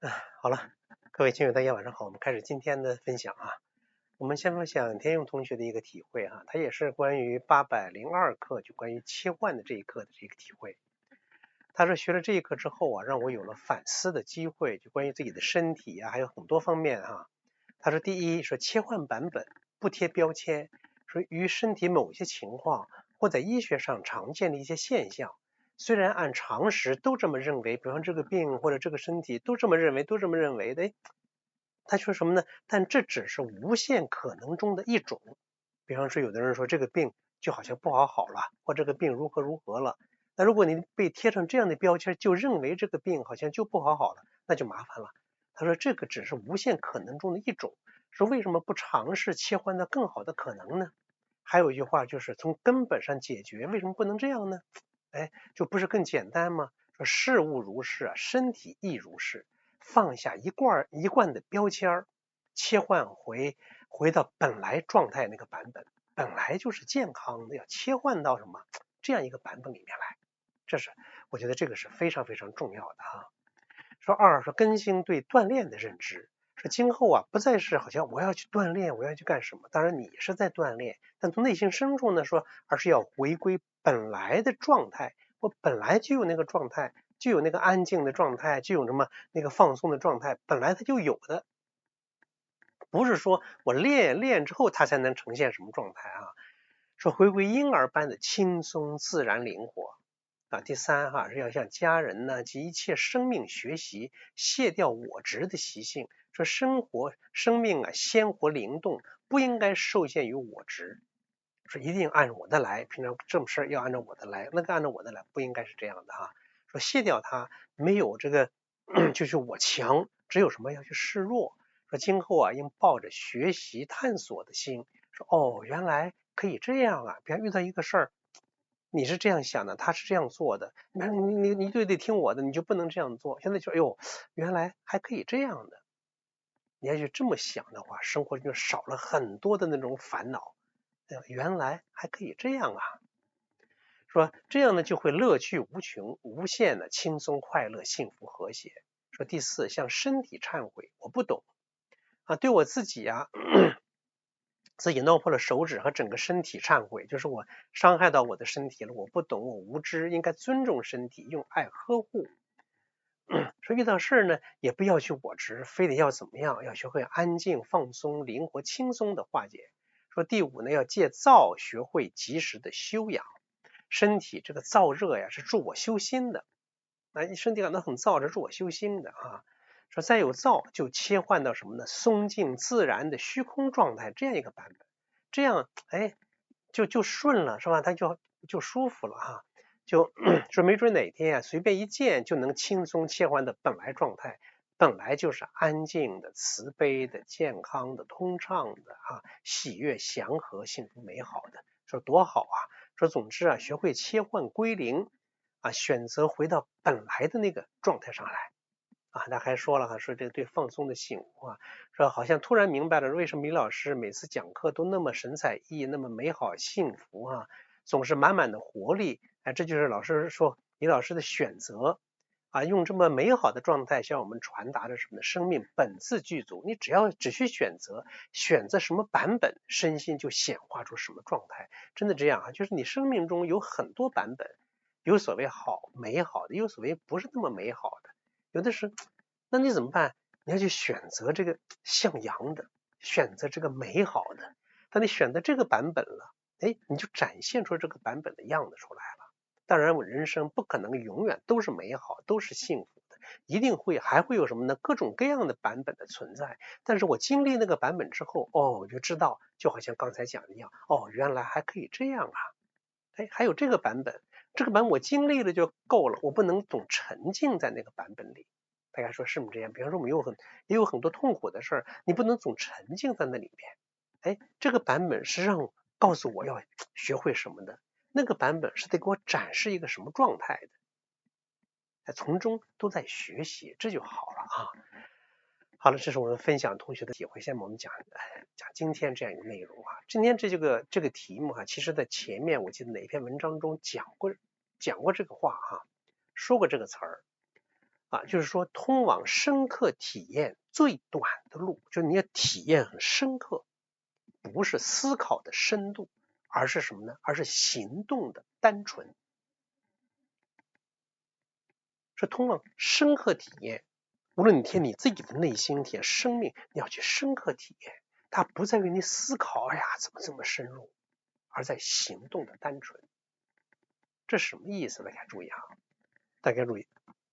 好了，各位亲友大家晚上好，我们开始今天的分享啊。我们先分享田勇同学的一个体会啊，他也是关于802课，就关于切换的这一课的这个体会。他说学了这一课之后啊，让我有了反思的机会，就关于自己的身体啊，还有很多方面啊。他说第一，说切换版本，不贴标签，说与身体某些情况或在医学上常见的一些现象，虽然按常识都这么认为，比方这个病或者这个身体都这么认为，的，他说什么呢？但这只是无限可能中的一种。比方说，有的人说这个病就好像不好了，或这个病如何了。那如果你被贴上这样的标签，就认为这个病好像就不好了，那就麻烦了。他说这个只是无限可能中的一种，说为什么不尝试切换到更好的可能呢？还有一句话就是从根本上解决，为什么不能这样呢？就不是更简单吗？说事物如是啊，身体亦如是。放下一贯的标签，切换回到本来状态那个版本，本来就是健康的，要切换到什么这样一个版本里面来。我觉得这个是非常非常重要的啊。说二，说更新对锻炼的认知，说今后啊不再是好像我要去锻炼，我要去干什么，当然你是在锻炼，但从内心深处呢说，而是要回归本来的状态，我本来就有那个状态，就有那个安静的状态，就有什么那个放松的状态，本来它就有的，不是说我练之后它才能呈现什么状态啊。说回归婴儿般的轻松自然灵活啊。第三是要向家人呢及一切生命学习，卸掉我执的习性。说生命啊鲜活灵动，不应该受限于我执，说一定按我的来，平常这种事要按照我的来，那个按照我的来，不应该是这样的哈。说卸掉它，没有这个就是我强，只有什么要去示弱。说今后啊，应抱着学习探索的心，说原来可以这样啊。比方遇到一个事儿，你是这样想的，他是这样做的，你就得听我的，你就不能这样做。现在就原来还可以这样的。你要去这么想的话，生活就少了很多的那种烦恼。原来还可以这样啊。说这样呢就会乐趣无穷无限的轻松快乐幸福和谐。说第四，向身体忏悔，我不懂啊，对我自己啊自己弄破了手指和整个身体忏悔，就是我伤害到我的身体了，我不懂，我无知，应该尊重身体，用爱呵护。说遇到事呢，也不要去我执，非得要怎么样，要学会安静、放松、灵活、轻松的化解。说第五呢，要戒躁，学会及时的修养。身体这个燥热呀，是助我修心的。那身体感到很燥，是助我修心的啊。说再有燥，就切换到什么呢？松静自然的虚空状态这样一个版本，这样就顺了，是吧？它就舒服了哈。就说没准哪天啊，随便一键就能轻松切换的本来状态，本来就是安静的、慈悲的、健康的、通畅的啊，喜悦、祥和、幸福、美好的，说多好啊！说总之啊，学会切换归零啊，选择回到本来的那个状态上来啊。他还说了说这个对放松的醒悟啊，说好像突然明白了为什么李老师每次讲课都那么神采奕奕，那么美好幸福啊，总是满满的活力。这就是老师说李老师的选择啊，用这么美好的状态向我们传达着什么呢？生命本自具足，你只需选择什么版本，身心就显化出什么状态。真的这样啊，就是你生命中有很多版本，有所谓好美好的，有所谓不是那么美好的，有的是，那你怎么办？你要去选择这个向阳的，选择这个美好的。当你选择这个版本了，你就展现出这个版本的样子出来了。当然，我人生不可能永远都是美好，都是幸福的，一定还会有什么呢？各种各样的版本的存在。但是我经历那个版本之后，我就知道，就好像刚才讲的一样，原来还可以这样啊！还有这个版本，这个版本我经历了就够了，我不能总沉浸在那个版本里。大家说是不是这样？比方说我们也有很多痛苦的事儿，你不能总沉浸在那里面。这个版本是告诉我要学会什么的，那个版本是得给我展示一个什么状态的，从中都在学习，这就好了啊。好了，这是我们分享同学的体会。下面我们讲今天这样一个内容啊。今天这个题目其实在前面我记得哪篇文章中讲过这个话说过这个词儿就是说通往深刻体验最短的路，就是你要体验很深刻，不是思考的深度，而是什么呢？而是行动的单纯，是通往深刻体验。无论你体验你自己的内心，体验生命，你要去深刻体验，它不在于你思考，哎呀怎么这么深入，而在行动的单纯。这什么意思？大家注意啊，大家注意，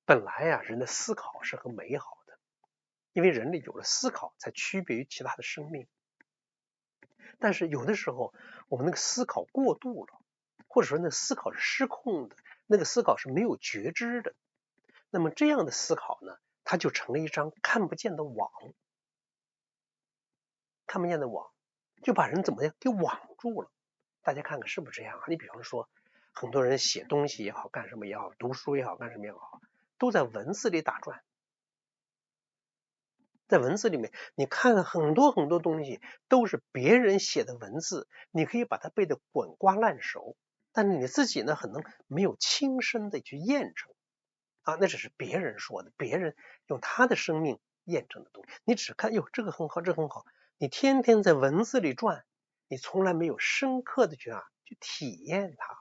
本来人的思考是很美好的，因为人类有了思考，才区别于其他的生命。但是有的时候，我们那个思考过度了，或者说那思考是失控的，那个思考是没有觉知的，那么这样的思考呢，它就成了一张看不见的网，看不见的网，就把人怎么样给网住了。大家看看是不是这样啊？你比方说，很多人写东西也好，干什么也好，读书也好，干什么也好，都在文字里打转。在文字里面，你看了很多很多东西，都是别人写的文字，你可以把它背得滚瓜烂熟，但是你自己呢，可能没有亲身的去验证那只是别人说的，别人用他的生命验证的东西，你只看哟，这个很好，这个很好，你天天在文字里转，你从来没有深刻的去体验它。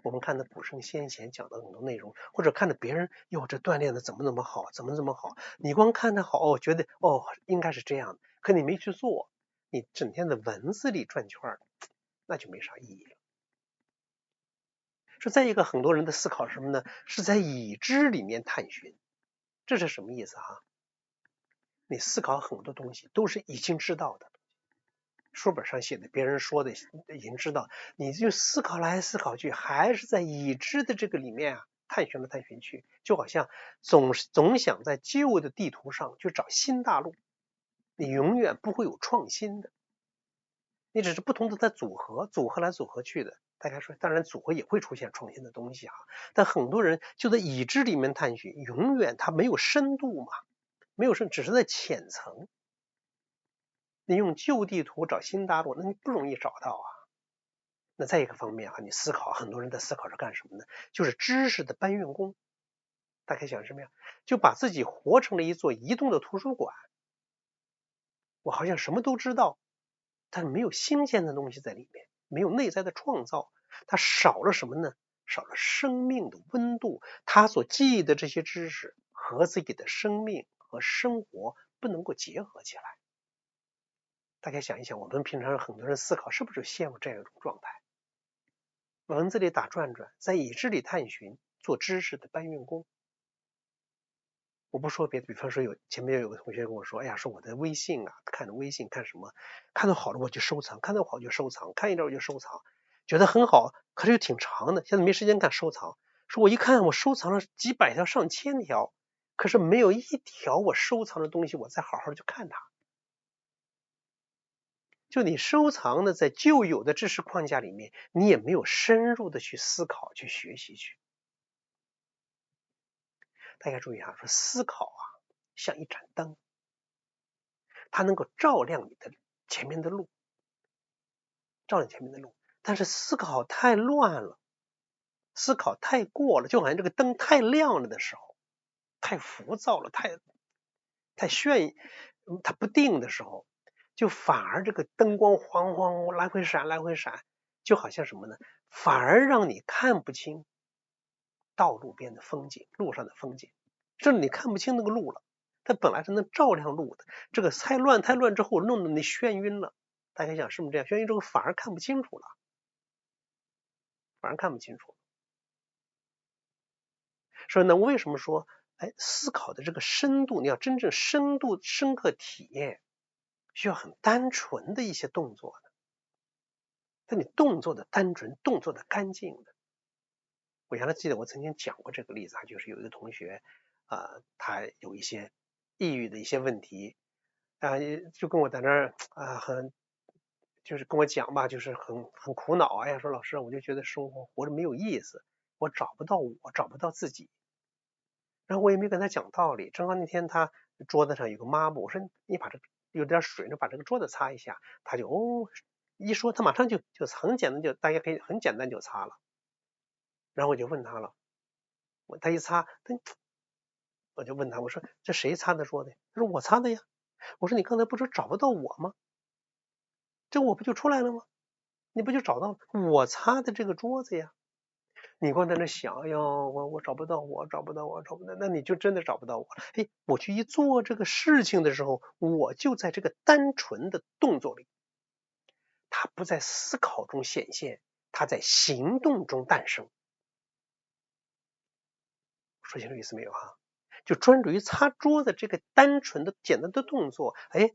我们看的古圣先贤讲的很多内容，或者看着别人哟，这锻炼的怎么那么好，怎么这么好，你光看他好，觉得应该是这样的，可你没去做，你整天在文字里转圈那就没啥意义了。说再一个，很多人的思考是什么呢？是在已知里面探寻，这是什么意思你思考很多东西都是已经知道的，书本上写的，别人说的已经知道，你就思考来思考去，还是在已知的这个里面探寻来探寻去，就好像总想在旧的地图上去找新大陆，你永远不会有创新的，你只是不同的在组合来组合去的。大家说，当然组合也会出现创新的东西但很多人就在已知里面探寻，永远它没有深度嘛，没有深，只是在浅层。你用旧地图找新大陆，那你不容易找到那再一个方面你思考，很多人的思考是干什么呢？就是知识的搬运工。大家想什么呀？就把自己活成了一座移动的图书馆。我好像什么都知道，但没有新鲜的东西在里面，没有内在的创造，它少了什么呢？少了生命的温度。他所记忆的这些知识和自己的生命和生活不能够结合起来。大家想一想，我们平常很多人思考是不是陷入这样一种状态？文字里打转转，在已知里探寻，做知识的搬运工。我不说别的，比方说前面有个同学跟我说，哎呀，说我的微信看着微信看什么，看到好了我就收藏，看到好就收藏，看一阵我就收藏，觉得很好，可是又挺长的，现在没时间看收藏。说我一看我收藏了几百条上千条，可是没有一条我收藏的东西我再好好去看它。就你收藏的在旧有的知识框架里面，你也没有深入的去思考去学习去。大家注意说思考像一盏灯，它能够照亮你的前面的路，照亮前面的路。但是思考太乱了，思考太过了，就好像这个灯太亮了的时候，太浮躁了，太它不定的时候，就反而这个灯光晃晃来回闪来回闪，就好像什么呢？反而让你看不清道路边的风景，路上的风景，甚至你看不清那个路了。它本来是能照亮路的，这个太乱之后，弄得你眩晕了。大家想是不是这样？眩晕之后反而看不清楚了，反而看不清楚。所以呢，为什么说，思考的这个深度，你要真正深刻体验，需要很单纯的一些动作的。但你动作的单纯，动作的干净的。我原来记得我曾经讲过这个例子就是有一个同学他有一些抑郁的一些问题就跟我在那儿就是跟我讲吧，就是很苦恼。哎呀，说老师，我就觉得生活活着没有意思，我找不到找不到自己。然后我也没跟他讲道理，正好那天他桌子上有个抹布，我说你把有点水，你把这个桌子擦一下。他就一说，他马上就很简单，大家可以很简单就擦了。然后我就问他了，他一擦，我就问他，我说这谁擦的桌子呀？他说我擦的呀。我说你刚才不是找不到我吗？这我不就出来了吗？你不就找到了我擦的这个桌子呀？你光在那想，哎呦，我找不到，我找不到，我找不到，那你就真的找不到我了。哎，我去一做这个事情的时候，我就在这个单纯的动作里，它不在思考中显现，它在行动中诞生。说清楚意思没有哈？就专注于擦桌子这个单纯的简单的动作，哎，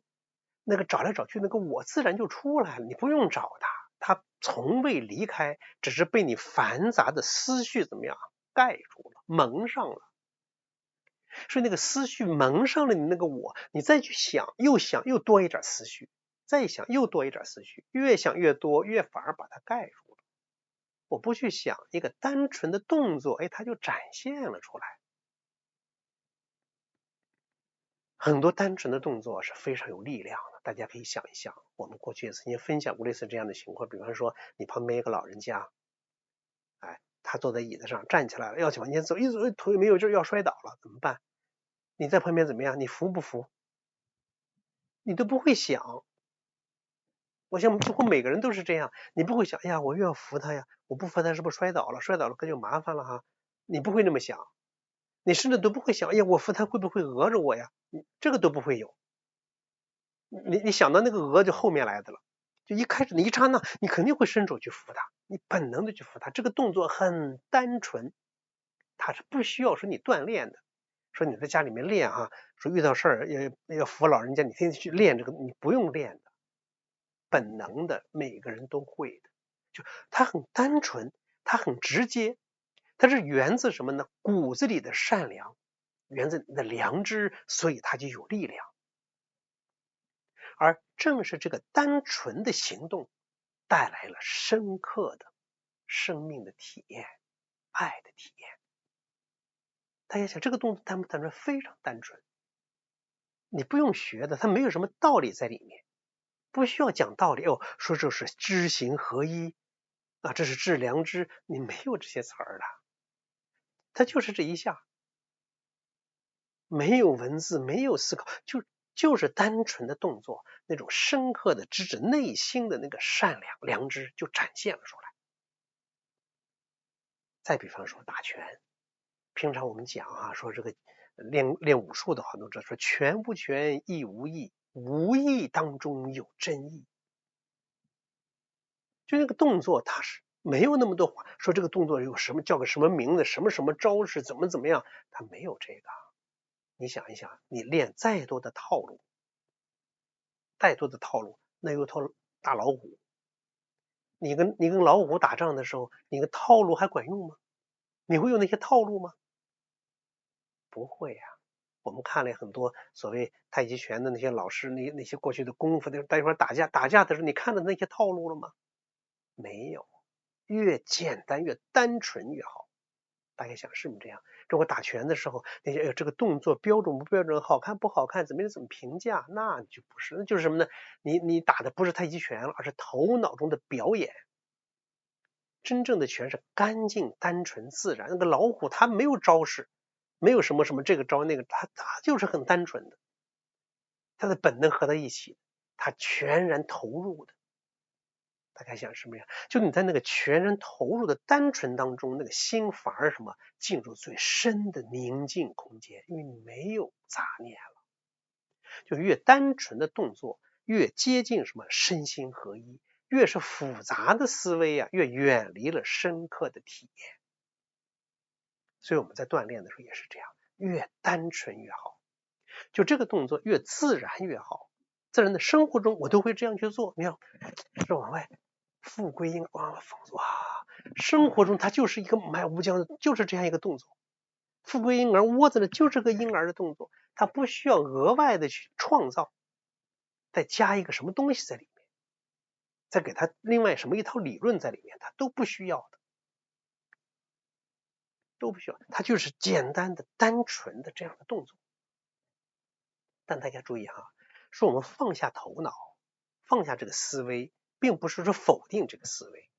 那个找来找去，那个我自然就出来了，你不用找它，它从未离开，只是被你繁杂的思绪怎么样盖住了，蒙上了。所以那个思绪蒙上了你那个我，你再去想，又多一点思绪，再想又多一点思绪，越想越多，越反而把它盖住了。我不去想一个单纯的动作，哎，它就展现了出来。很多单纯的动作是非常有力量的，大家可以想一想，我们过去也曾经分享过类似这样的情况，比方说你旁边一个老人家，哎，他坐在椅子上站起来了，要去往前走，一走腿没有劲要摔倒了，怎么办？你在旁边怎么样？你扶不扶？你都不会想。我想几乎每个人都是这样，你不会想，哎呀，我又要扶他呀，我不扶他是不是摔倒了？摔倒了可就麻烦了哈。你不会那么想，你甚至都不会想，哎呀，我扶他会不会讹着我呀？这个都不会有。你想到那个讹就后面来的了，就一开始你一刹那，你肯定会伸手去扶他，你本能的去扶他。这个动作很单纯，它是不需要说你锻炼的。说你在家里面练哈，说遇到事儿要扶老人家，你天天去练这个，你不用练的。本能的，每个人都会的，就它很单纯，它很直接，它是源自什么呢？骨子里的善良，源自你的良知，所以它就有力量。而正是这个单纯的行动，带来了深刻的生命的体验，爱的体验。大家想，这个动作单不单纯？非常单纯，你不用学的，它没有什么道理在里面。不需要讲道理哦，说这是知行合一啊，这是致良知，你没有这些词儿的，它就是这一下，没有文字，没有思考，就是单纯的动作，那种深刻的直指内心的那个善良良知就展现了出来。再比方说打拳，平常我们讲啊，说这个练武术的话，都知道说拳无拳，意无意，无意当中有真意。就那个动作，它是没有那么多话，说这个动作有什么叫个什么名字，什么什么招式，怎么样，它没有这个。你想一想，你练再多的套路，那有套大老虎，你跟老虎打仗的时候，你的套路还管用吗？你会用那些套路吗？不会呀。我们看了很多所谓太极拳的那些老师，那些过去的功夫的，待会儿打架的时候，你看到那些套路了吗？没有，越简单越单纯越好。大家想是不是这样？如果打拳的时候，那些这个动作标准不标准，好看不好看，怎么评价？那就不是，那就是什么呢？你打的不是太极拳了，而是头脑中的表演。真正的拳是干净、单纯、自然。那个老虎它没有招式，没有什么什么这个招那个，它就是很单纯的，它的本能合在一起，它全然投入的。大家想什么呀？就你在那个全然投入的单纯当中，那个心反而什么进入最深的宁静空间，因为你没有杂念了。就越单纯的动作，越接近什么身心合一，越是复杂的思维啊，越远离了深刻的体验。所以我们在锻炼的时候也是这样，越单纯越好。就这个动作越自然越好。自然的生活中我都会这样去做，你看，是往外。富贵婴哇，哇，生活中它就是一个买无疆，就是这样一个动作。富贵婴儿窝在那就是个婴儿的动作，它不需要额外的去创造，再加一个什么东西在里面，再给它另外什么一套理论在里面，它都不需要的，都不需要，它就是简单的、单纯的这样的动作。但大家注意哈，说我们放下头脑，放下这个思维，并不是说否定这个思维。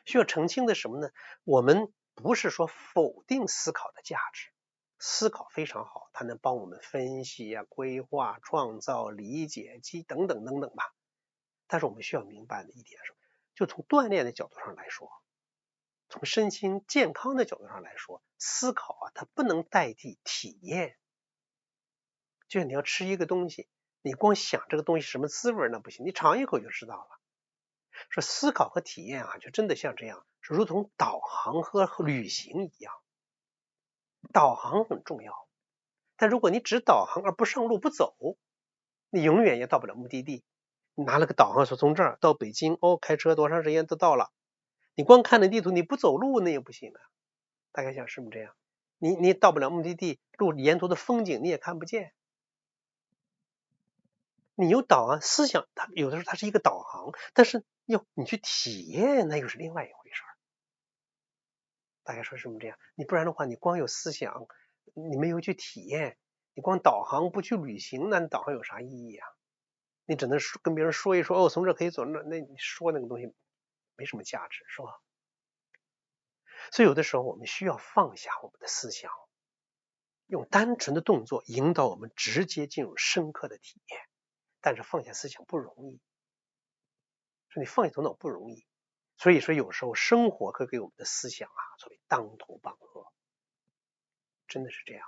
需要澄清的什么呢？我们不是说否定思考的价值，思考非常好，它能帮我们分析呀、规划、创造、理解等等等等吧。但是我们需要明白的一点是，就从锻炼的角度上来说，从身心健康的角度上来说，思考啊，它不能代替体验。就像你要吃一个东西，你光想这个东西什么滋味那不行，你尝一口就知道了。说思考和体验啊，就真的像这样，是如同导航和旅行一样。导航很重要，但如果你只导航而不上路不走，你永远也到不了目的地。你拿了个导航说从这儿到北京，开车多长时间都到了。你光看着地图，你不走路那也不行啊。大概想是不是这样？你到不了目的地，路沿途的风景你也看不见。你有导航思想，它有的时候它是一个导航，但是你去体验，那又是另外一回事儿。大概说是不是这样？你不然的话，你光有思想，你没有去体验，你光导航不去旅行，那你导航有啥意义啊？你只能跟别人说一说，从这可以走，那你说那个东西没什么价值，是吧？所以有的时候我们需要放下我们的思想，用单纯的动作引导我们直接进入深刻的体验。但是放下思想不容易，说你放下头脑不容易。所以说有时候生活会给我们的思想作为当头棒喝，真的是这样。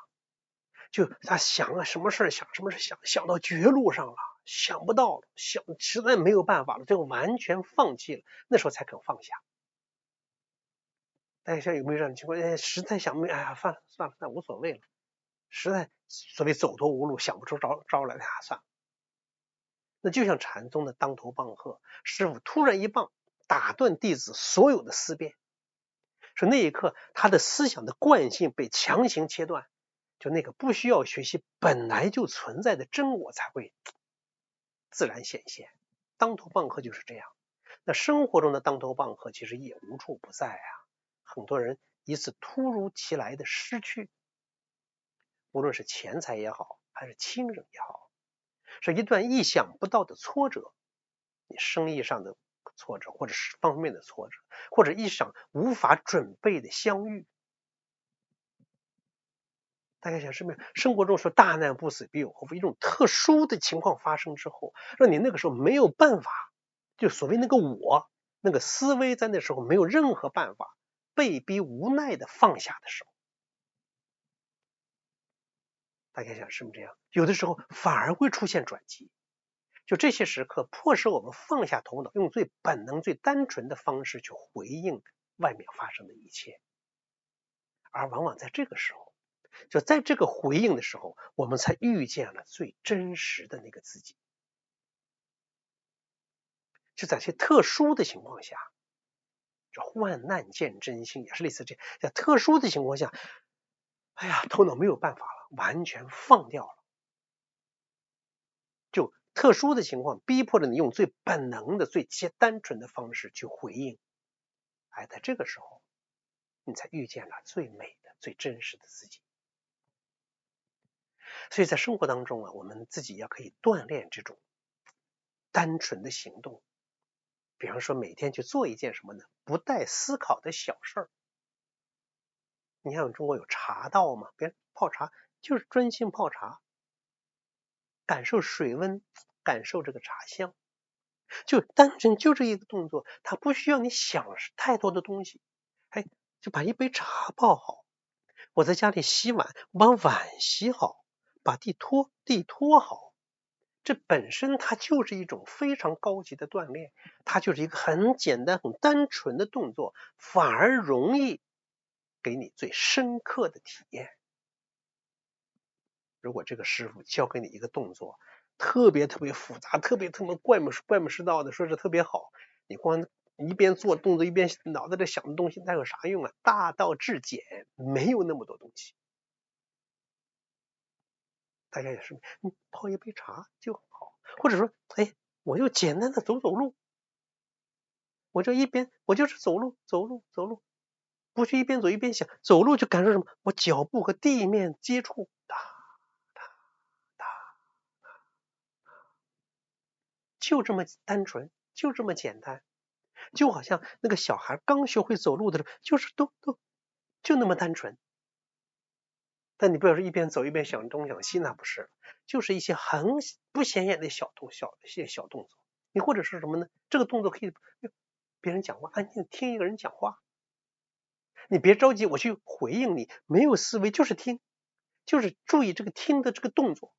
就他想什么事想什么事想到绝路上了，想不到了，实在没有办法了，最后完全放弃了，那时候才肯放下。大家像有没有这样的情况？实在想不明，算了，那无所谓了。实在所谓走投无路，想不出招来，算了。那就像禅宗的当头棒喝，师傅突然一棒打断弟子所有的思辨，说那一刻他的思想的惯性被强行切断，就那个不需要学习本来就存在的真我才会自然显现。当头棒喝就是这样。那生活中的当头棒喝其实也无处不在啊，很多人一次突如其来的失去，无论是钱财也好，还是亲人也好，是一段意想不到的挫折，你生意上的挫折，或者是方面的挫折，或者一场无法准备的相遇。大家想是不是生活中说大难不死必有后福，一种特殊的情况发生之后，让你那个时候没有办法，就所谓那个我那个思维在那时候没有任何办法，被逼无奈的放下的时候，大家想是不是这样？有的时候反而会出现转机。就这些时刻迫使我们放下头脑，用最本能最单纯的方式去回应外面发生的一切。而往往在这个时候，就在这个回应的时候，我们才遇见了最真实的那个自己。就在些特殊的情况下，这患难见真心也是类似这样，在特殊的情况下，头脑没有办法了，完全放掉了。就特殊的情况逼迫着你用最本能的最单纯的方式去回应。在这个时候你才遇见了最美的最真实的自己。所以在生活当中我们自己要可以锻炼这种单纯的行动。比方说每天去做一件什么呢？不带思考的小事儿。你看中国有茶道嘛，别人泡茶就是专心泡茶，感受水温，感受这个茶香，就单纯就这一个动作，它不需要你想太多的东西，就把一杯茶泡好。我在家里洗碗，我把碗洗好，把地拖好，这本身它就是一种非常高级的锻炼，它就是一个很简单很单纯的动作，反而容易给你最深刻的体验。如果这个师傅教给你一个动作特别复杂，特别怪模师道的，说是特别好，你光一边做动作一边脑袋里想的东西，那有啥用啊？大道至简，没有那么多东西。大家也是，泡一杯茶就好，或者说，我就简单的走走路，我就是走路，不去一边走一边想，走路就感受什么？我脚步和地面接触，哒哒哒，就这么单纯，就这么简单，就好像那个小孩刚学会走路的时候，就是就那么单纯。但你不要说一边走一边想东想西，那不是，就是一些很不显眼的小动作。你或者是什么呢？这个动作可以别人讲话，安静听一个人讲话，你别着急我去回应你，没有思维就是听，就是注意这个听的这个动作。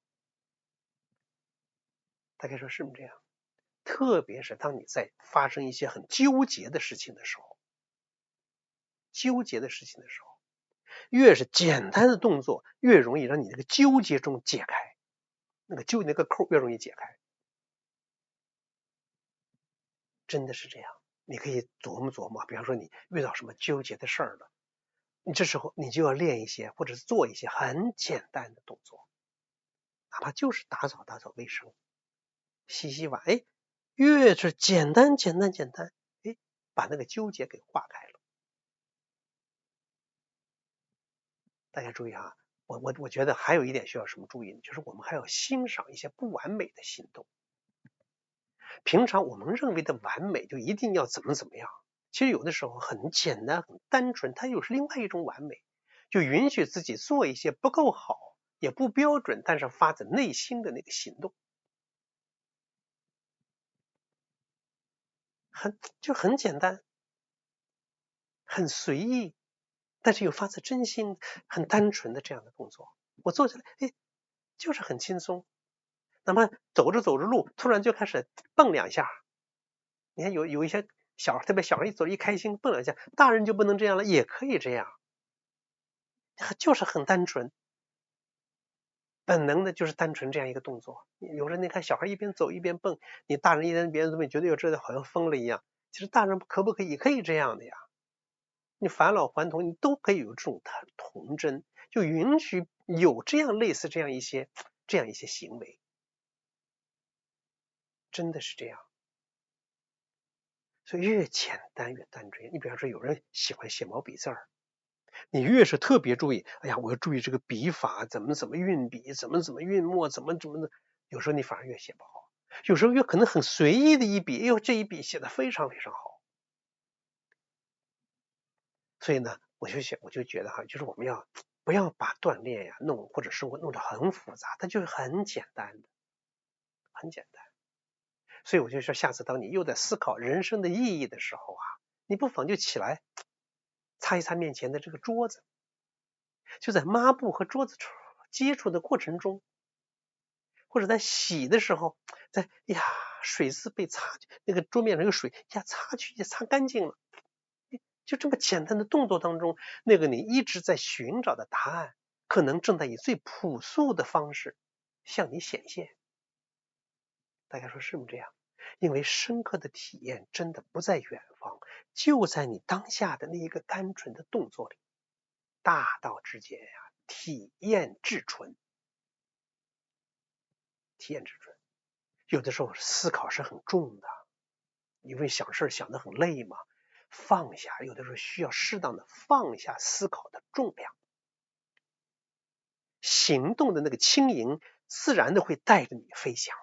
大概说是不是这样？特别是当你在发生一些很纠结的事情的时候，越是简单的动作，越容易让你那个纠结中解开，那个扣越容易解开。真的是这样，你可以琢磨琢磨，比方说你遇到什么纠结的事儿了，你这时候你就要练一些，或者是做一些很简单的动作，哪怕就是打扫卫生、洗洗碗，越是简单，把那个纠结给化开了。大家注意啊，我觉得还有一点需要什么注意呢？就是我们还要欣赏一些不完美的行动。平常我们认为的完美就一定要怎么样，其实有的时候很简单很单纯，它又是另外一种完美，就允许自己做一些不够好也不标准，但是发自内心的那个行动，很简单很随意，但是又发自真心很单纯的这样的动作，我做起来就是很轻松。哪怕走着路突然就开始蹦两下，你看有一些小孩，特别小孩一走一开心蹦两下，大人就不能这样了，也可以这样，就是很单纯，本能的就是单纯这样一个动作。有人你看小孩一边走一边蹦，你大人一边别人都觉得这好像疯了一样。其实大人可不可以？也可以这样的呀。你返老还童，你都可以有这种童真，就允许有这样类似这样一些行为，真的是这样。所以越简单越单纯。你比方说有人喜欢写毛笔字儿，你越是特别注意，哎呀，我要注意这个笔法，怎么运笔，怎么运墨，怎么的，有时候你反而越写不好。有时候越可能很随意的一笔，哎呦，这一笔写得非常非常好。所以呢，我就觉得哈，就是我们不要把锻炼呀或者生活弄得很复杂，它就是很简单的，很简单。所以我就说，下次当你又在思考人生的意义的时候啊，你不妨就起来擦一擦面前的这个桌子，就在抹布和桌子接触的过程中，或者在洗的时候，水渍被那个桌面上有水，擦去也擦干净了。就这么简单的动作当中，那个你一直在寻找的答案，可能正在以最朴素的方式向你显现。大家说是不是这样？因为深刻的体验真的不在远方，就在你当下的那一个单纯的动作里。大道至简呀，体验至纯。有的时候思考是很重的，因为想事想得很累嘛。放下，有的时候需要适当的放下思考的重量，行动的那个轻盈，自然的会带着你飞翔。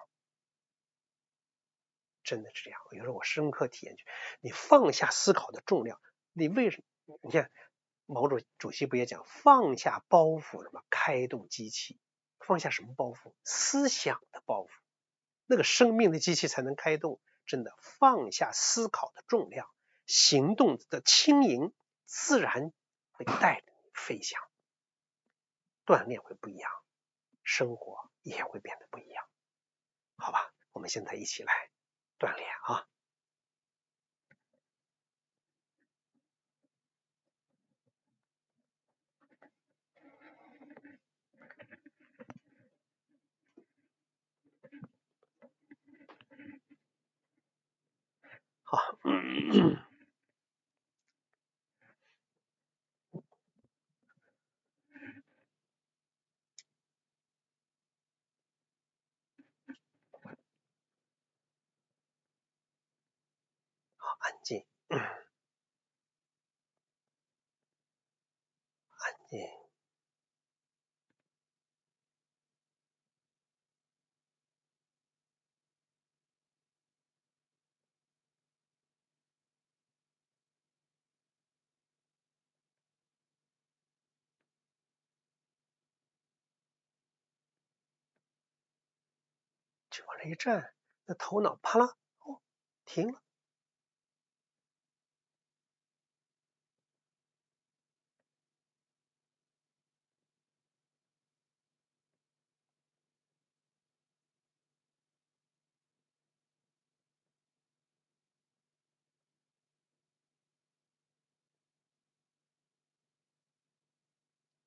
真的是这样，有时候我深刻体验，你放下思考的重量，你为什么？你看毛主席不也讲，放下包袱，什么开动机器？放下什么包袱？思想的包袱，那个生命的机器才能开动。真的，放下思考的重量，行动的轻盈，自然会带着你飞翔。锻炼会不一样，生活也会变得不一样。好吧，我们现在一起来锻炼啊。好，安静，安静。就往这一站，那头脑啪啦，哦，停了，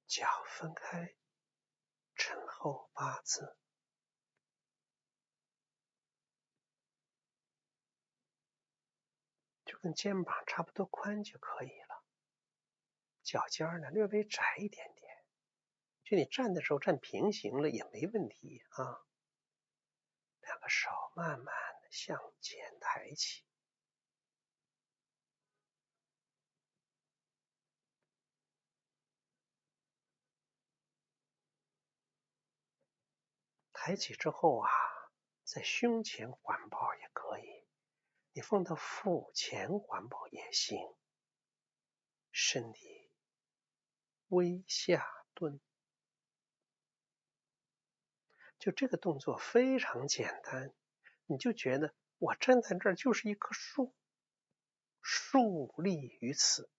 脚分开，沉后8字，就跟肩膀差不多宽就可以了。脚尖呢略微窄一点点，就你站的时候站平行了也没问题啊。两个手慢慢的向前抬起，抬起之后啊，在胸前环抱也可以，你放到腹前环抱也行。身体微下蹲，就这个动作非常简单，你就觉得我站在这儿就是一棵树，树立于此。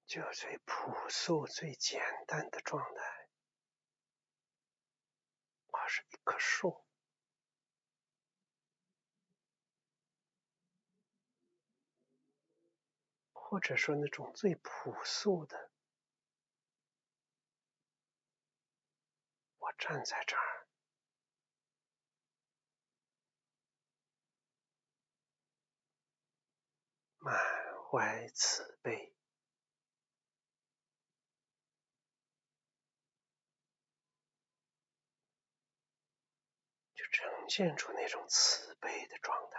就最朴素、最简单的状态，我是一棵树，或者说那种最朴素的，我站在这儿，满怀慈悲，就呈现出那种慈悲的状态。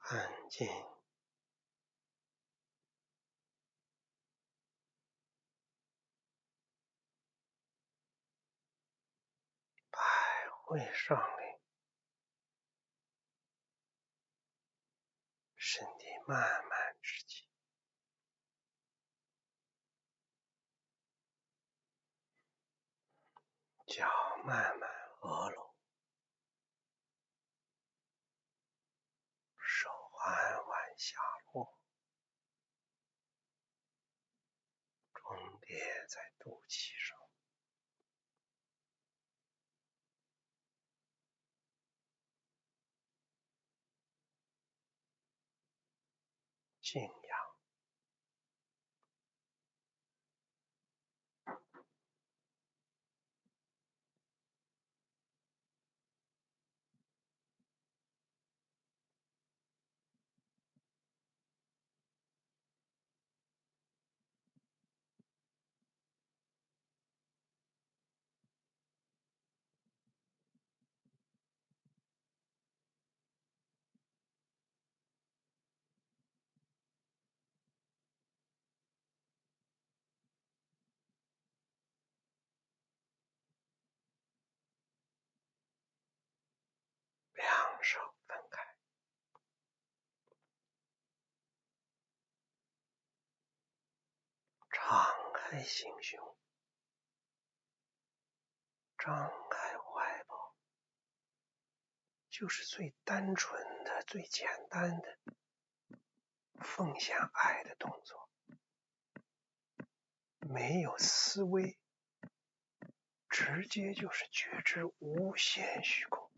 安静，百会上领，身体慢慢直起，脚慢慢合拢，手缓缓下落，重叠在肚脐上，静养。两手分开，敞开心胸，张开怀抱，就是最单纯的、最简单的奉献爱的动作，没有思维，直接就是觉知无限虚空，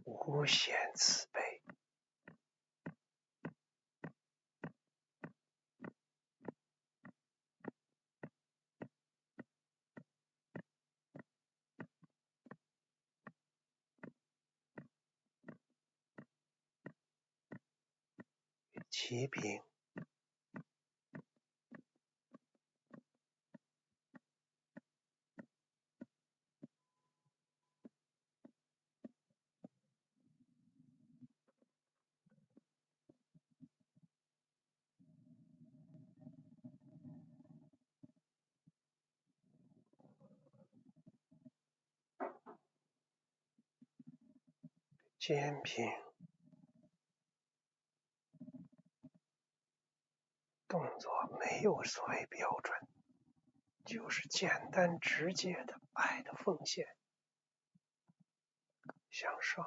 无限慈悲。齐平，肩平，动作没有所谓标准，就是简单直接的爱的奉献，向上。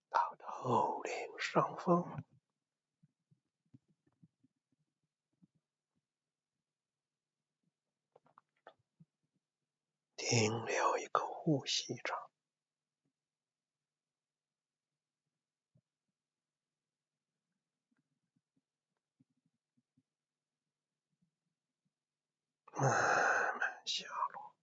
到头顶上方，停留一个呼吸场，慢慢下落。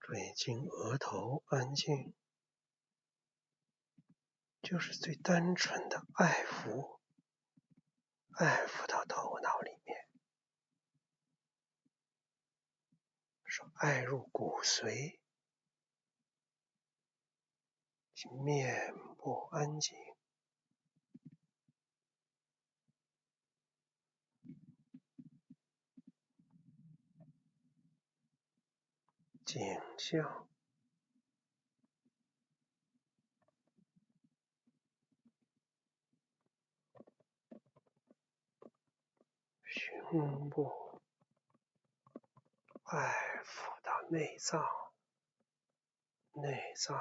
嘴经额头安静，就是最单纯的爱抚，爱抚到头脑里面，说爱入骨髓，面部安静，颈项，胸部，爱抚到内脏，内脏，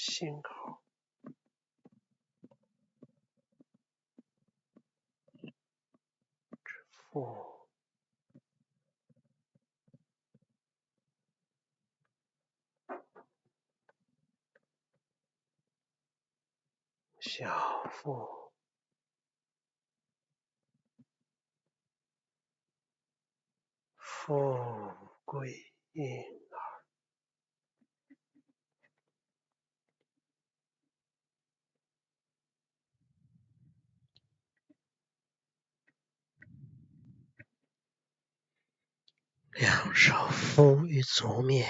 心口，腹，小腹，富贵婴儿，两手扶于足面，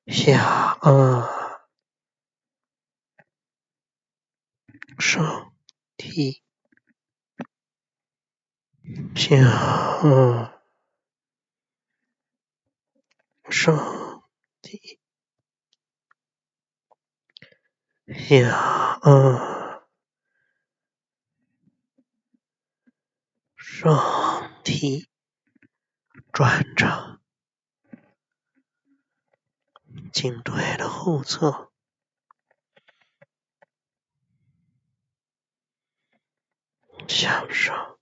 下身体，下身体，下身体，转着颈椎的后侧，向上，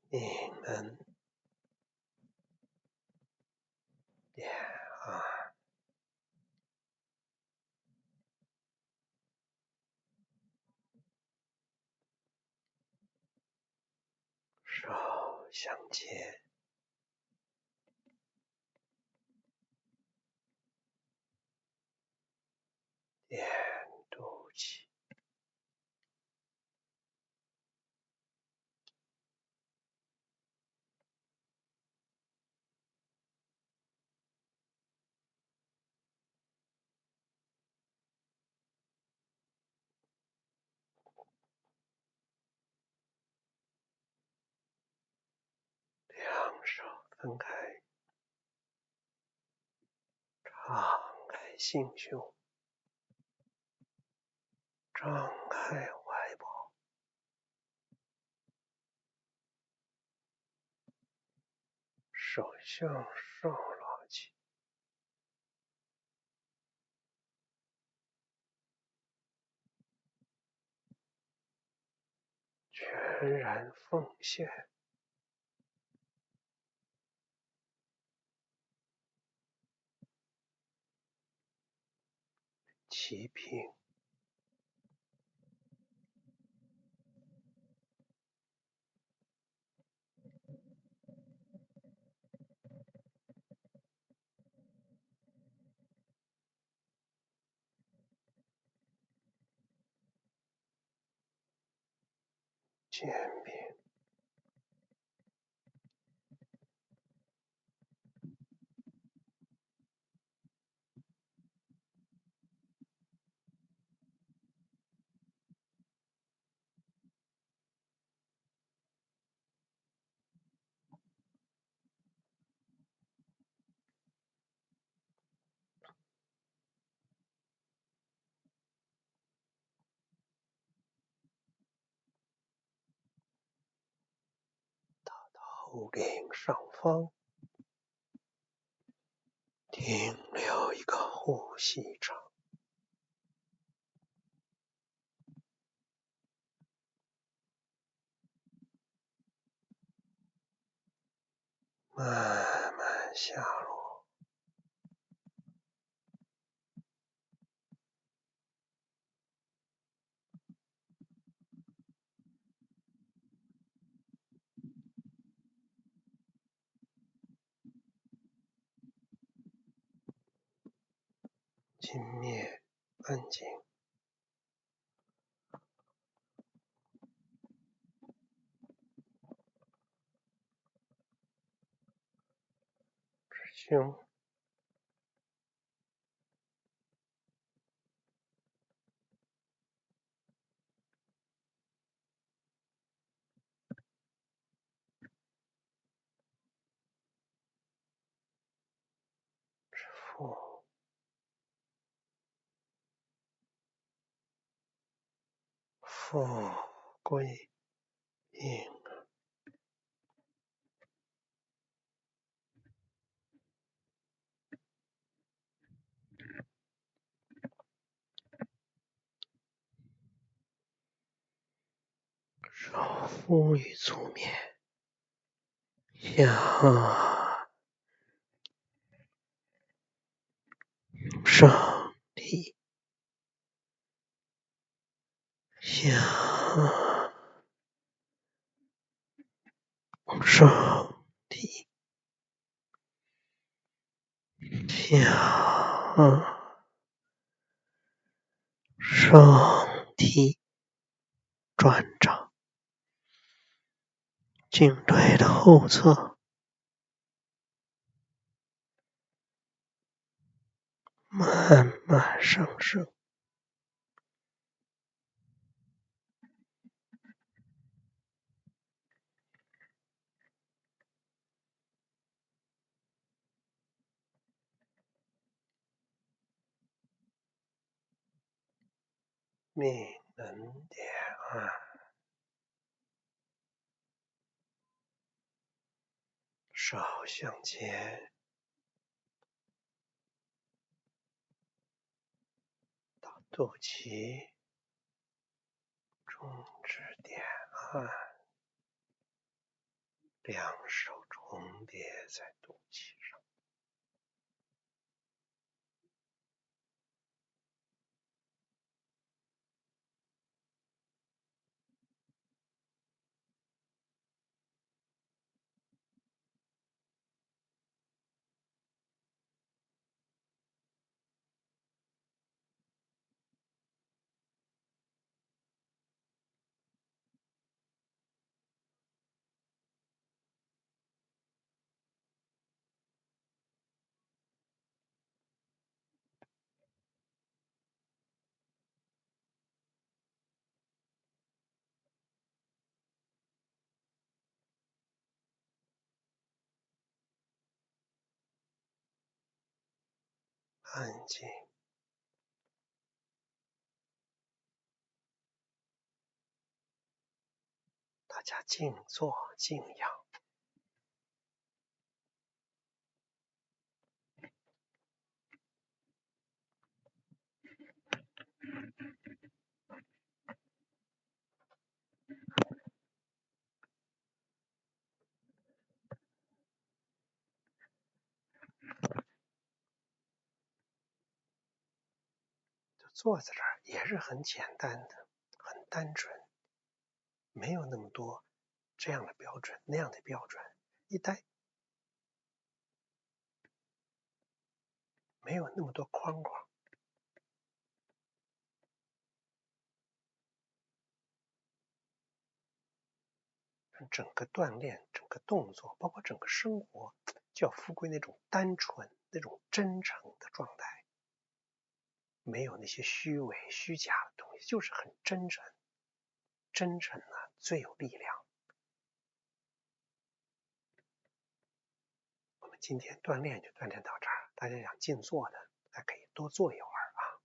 命门点手相接，点肚脐，两手分开，敞开心胸，张开怀抱，手向上拉起，全然奉献，齐平，肩并，头顶上方停留一个呼吸场，慢慢下落，镜面安静，指胸，指腹，富贵应少夫与粗面，上帝上帝上帝转掌，颈椎的后侧慢慢上升，命门点按，手向前到肚脐，中指点按，两手重叠在肚脐上。安静，大家静坐静养。就坐在这儿也是很简单的，很单纯，没有那么多这样的标准那样的标准，一待没有那么多框框。整个锻炼，整个动作，包括整个生活，就要复归那种单纯、那种真诚的状态，没有那些虚伪、虚假的东西，就是很真诚。真诚呢，最有力量。我们今天锻炼就锻炼到这儿，大家想静坐的，还可以多坐一会儿啊。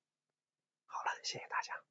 好了，谢谢大家。